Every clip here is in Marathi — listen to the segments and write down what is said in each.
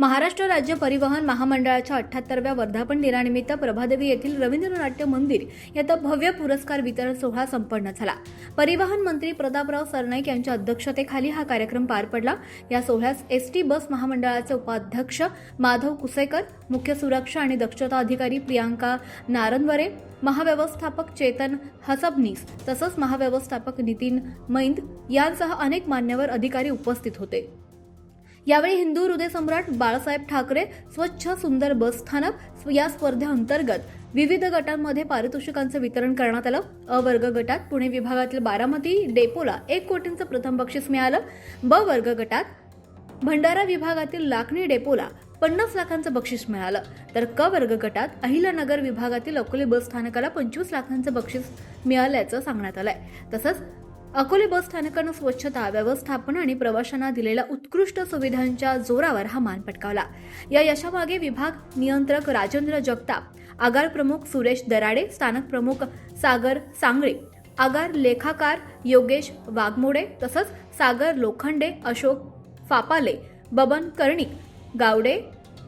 महाराष्ट्र राज्य परिवहन महामंडळाच्या 78व्या वर्धापन दिनानिमित्त प्रभादेवी येथील रवींद्र नाट्य मंदिर येथे भव्य पुरस्कार वितरण सोहळा संपन्न झाला। परिवहन मंत्री प्रतापराव सरनाईक यांच्या अध्यक्षतेखाली हा कार्यक्रम पार पडला। या सोहळ्यास एसटी बस महामंडळाचे उपाध्यक्ष माधव कुसेकर, मुख्य सुरक्षा आणि दक्षता अधिकारी प्रियांका नारनवरे, महाव्यवस्थापक चेतन हसबनीस तसंच महाव्यवस्थापक नितीन मैंद यांसह अनेक मान्यवर अधिकारी उपस्थित होते। यावेळी हिंदू हृदय सम्राट बाळासाहेब ठाकरे स्वच्छ सुंदर बस स्थानक या स्पर्धेअंतर्गत विविध गटांमध्ये पारितोषिकांचे वितरण करण्यात आलं। अ वर्ग गटात पुणे विभागातील बारामती डेपोला 1 कोटींचं प्रथम बक्षीस मिळालं। ब वर्ग गटात भंडारा विभागातील लाखणी डेपोला 50 लाखांचं बक्षीस मिळालं, तर क वर्ग गटात अहिल्यानगर विभागातील अकोले बस स्थानकाला 25 लाखांचं बक्षीस मिळाल्याचं सांगण्यात आलंय। तसंच अकोले बस स्थानकानं स्वच्छता, व्यवस्थापन आणि प्रवाशांना दिलेल्या उत्कृष्ट सुविधांच्या जोरावर हा मान पटकावला। या यशामागे विभाग नियंत्रक राजेंद्र जगताप, आगार प्रमुख सुरेश दराडे, स्थानक प्रमुख सागर सांगळे, आगार लेखाकार योगेश वाघमोडे तसंच सागर लोखंडे, अशोक फापाले, बबन कर्णिक, गावडे,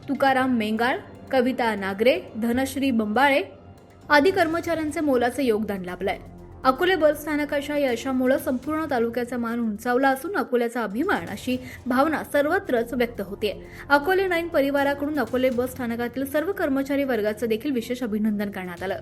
तुकाराम मेंगाळ, कविता नागरे, धनश्री बंबाळे आदी कर्मचाऱ्यांचे मोलाचे योगदान लाभलंय। अकोले बस स्थानकाच्या यशामुळे संपूर्ण तालुक्याचा मान उंचावला असून अकोल्याचा अभिमान अशी भावना सर्वत्रच व्यक्त होते। अकोले 9 परिवाराकडून अकोले बस स्थानकातील सर्व कर्मचारी वर्गाचं देखील विशेष अभिनंदन करण्यात आलं।